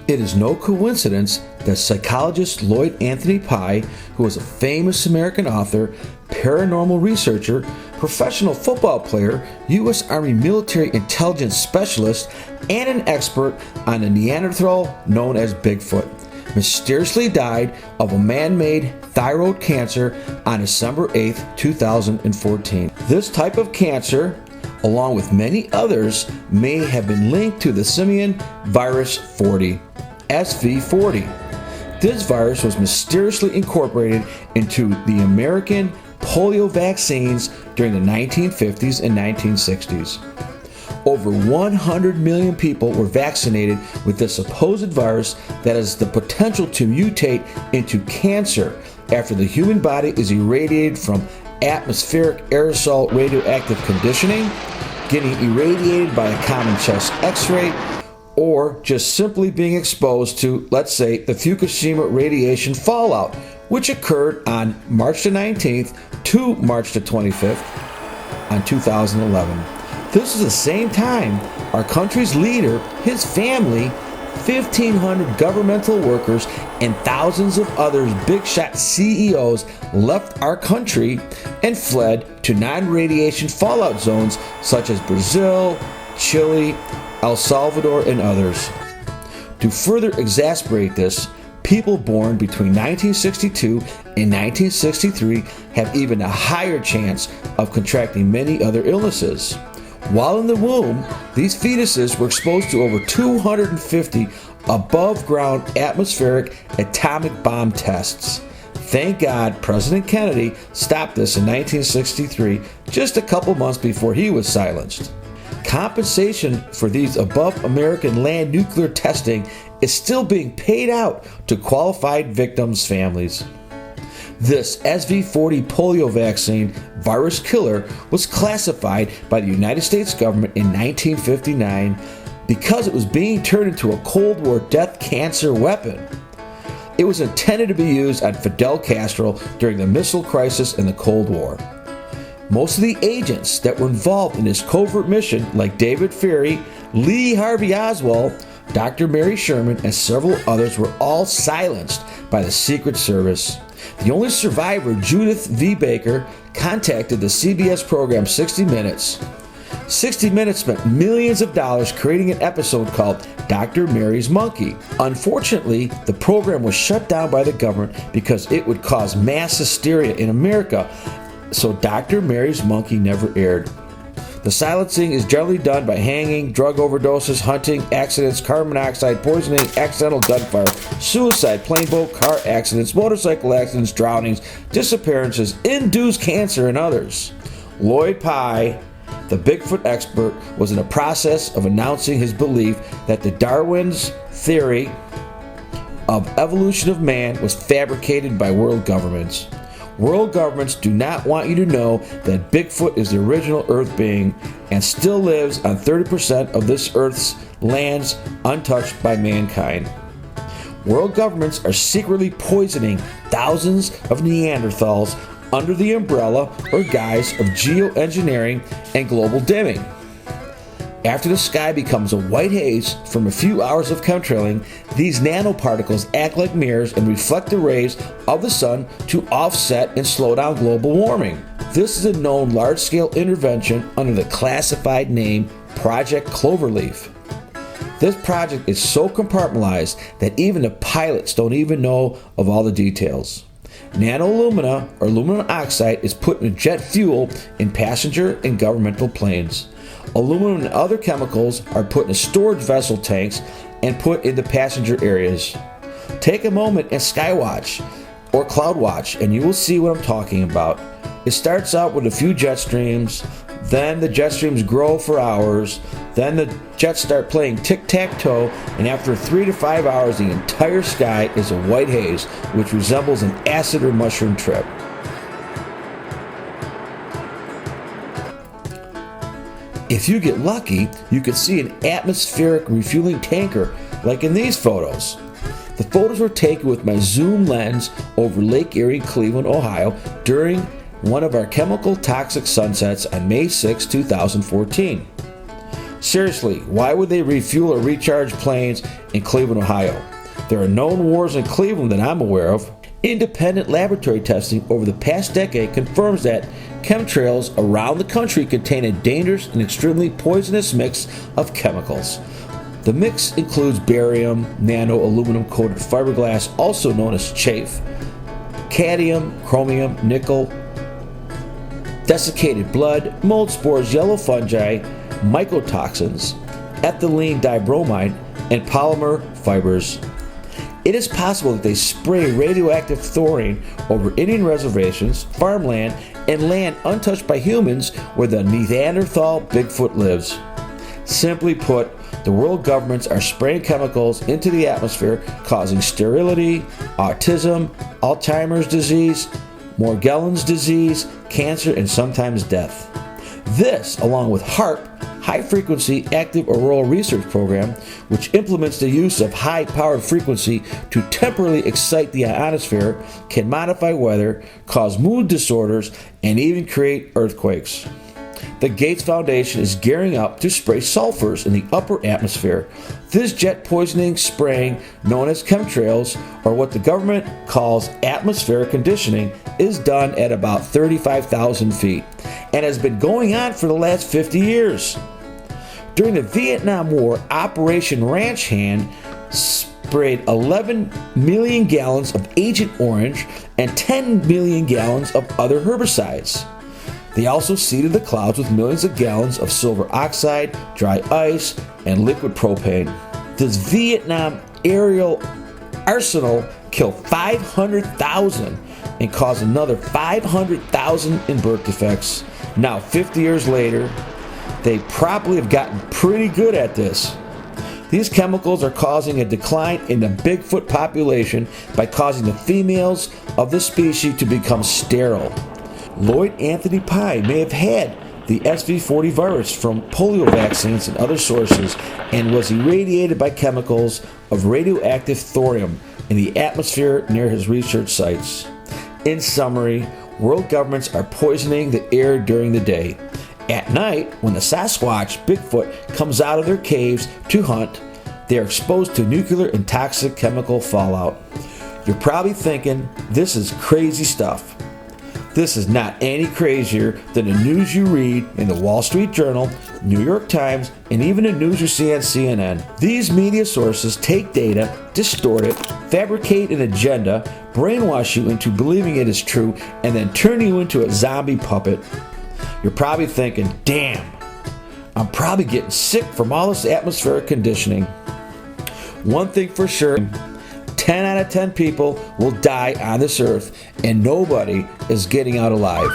It is no coincidence that psychologist Lloyd Anthony Pye, who was a famous American author, paranormal researcher, professional football player, U.S. Army military intelligence specialist, and an expert on the Neanderthal known as Bigfoot, mysteriously died of a man-made thyroid cancer on December 8, 2014. This type of cancer, along with many others, may have been linked to the Simian virus 40, SV40. This virus was mysteriously incorporated into the American polio vaccines during the 1950s and 1960s. Over 100 million people were vaccinated with this supposed virus that has the potential to mutate into cancer after the human body is irradiated from atmospheric aerosol radioactive conditioning, getting irradiated by a common chest x-ray, or just simply being exposed to, let's say, the Fukushima radiation fallout, which occurred on March the 19th to March the 25th on 2011. This is the same time our country's leader, his family, 1,500 governmental workers, and thousands of others big shot CEOs left our country and fled to non-radiation fallout zones such as Brazil, Chile, El Salvador, and others. To further exasperate this, people born between 1962 and 1963 have even a higher chance of contracting many other illnesses. While in the womb, these fetuses were exposed to over 250 above-ground atmospheric atomic bomb tests. Thank God President Kennedy stopped this in 1963, just a couple months before he was silenced. Compensation for these above American land nuclear testing is still being paid out to qualified victims' families. This SV40 polio vaccine virus killer was classified by the United States government in 1959 because it was being turned into a Cold War death cancer weapon. It was intended to be used on Fidel Castro during the missile crisis in the Cold War. Most of the agents that were involved in this covert mission, like David FERRIE, Lee Harvey Oswald, Dr. Mary Sherman, and several others, were all silenced by the Secret Service. The only survivor, Judyth V. Baker, contacted the CBS program 60 Minutes. 60 Minutes spent millions of dollars creating an episode called Dr. Mary's Monkey. Unfortunately, the program was shut down by the government because it would cause mass hysteria in America, so Dr. Mary's Monkey never aired. The silencing is generally done by hanging, drug overdoses, hunting, accidents, carbon monoxide poisoning, accidental gunfire, suicide, plane boat, car accidents, motorcycle accidents, drownings, disappearances, induced cancer, and others. Lloyd Pye, the Bigfoot expert, was in the process of announcing his belief that the Darwin's theory of evolution of man was fabricated by world governments. World governments do not want you to know that Bigfoot is the original Earth being and still lives on 30% of this Earth's lands untouched by mankind. World governments are secretly poisoning thousands of Neanderthals under the umbrella or guise of geoengineering and global dimming. After the sky becomes a white haze from a few hours of chemtrailing, these nanoparticles act like mirrors and reflect the rays of the sun to offset and slow down global warming. This is a known large-scale intervention under the classified name Project Cloverleaf. This project is so compartmentalized that even the pilots don't even know of all the details. Nanoalumina, or aluminum oxide, is put in jet fuel in passenger and governmental planes. Aluminum and other chemicals are put in storage vessel tanks and put in the passenger areas. Take a moment and skywatch or cloud watch and you will see what I'm talking about. It starts out with a few jet streams, then the jet streams grow for hours, then the jets start playing tic-tac-toe, and after 3 to 5 hours the entire sky is a white haze which resembles an acid or mushroom trip. If you get lucky, you could see an atmospheric refueling tanker like in these photos. The photos were taken with my zoom lens over Lake Erie, Cleveland, Ohio during one of our chemical toxic sunsets on May 6, 2014. Seriously, why would they refuel or recharge planes in Cleveland, Ohio? There are known wars in Cleveland that I'm aware of. Independent laboratory testing over the past decade confirms that chemtrails around the country contain a dangerous and extremely poisonous mix of chemicals. The mix includes barium, nano aluminum coated fiberglass, also known as chaff, cadmium, chromium, nickel, desiccated blood, mold spores, yellow fungi, mycotoxins, ethylene dibromide, and polymer fibers. It is possible that they spray radioactive thorium over Indian reservations, farmland, and land untouched by humans where the Neanderthal Bigfoot lives. Simply put, the world governments are spraying chemicals into the atmosphere, causing sterility, autism, Alzheimer's disease, Morgellons disease, cancer, and sometimes death. This, along with HAARP, High Frequency Active Auroral Research Program, which implements the use of high-powered frequency to temporarily excite the ionosphere, can modify weather, cause mood disorders, and even create earthquakes. The Gates Foundation is gearing up to spray sulfurs in the upper atmosphere. This jet poisoning spraying, known as chemtrails, or what the government calls atmospheric conditioning, is done at about 35,000 feet and has been going on for the last 50 years. During the Vietnam War, Operation Ranch Hand sprayed 11 million gallons of Agent Orange and 10 million gallons of other herbicides. They also seeded the clouds with millions of gallons of silver oxide, dry ice, and liquid propane. This Vietnam aerial arsenal killed 500,000 and caused another 500,000 in birth defects. Now, 50 years later, they probably have gotten pretty good at this. These chemicals are causing a decline in the Bigfoot population by causing the females of the species to become sterile. Lloyd Anthony Pye may have had the SV40 virus from polio vaccines and other sources and was irradiated by chemicals of radioactive thorium in the atmosphere near his research sites. In summary, world governments are poisoning the air during the day. At night, when the Sasquatch, Bigfoot, comes out of their caves to hunt, they are exposed to nuclear and toxic chemical fallout. You're probably thinking, this is crazy stuff. This is not any crazier than the news you read in the Wall Street Journal, New York Times, and even the news you see on CNN. These media sources take data, distort it, fabricate an agenda, brainwash you into believing it is true, and then turn you into a zombie puppet. You're probably thinking, damn, I'm probably getting sick from all this atmospheric conditioning. One thing for sure, 10 out of 10 people will die on this earth, and nobody is getting out alive.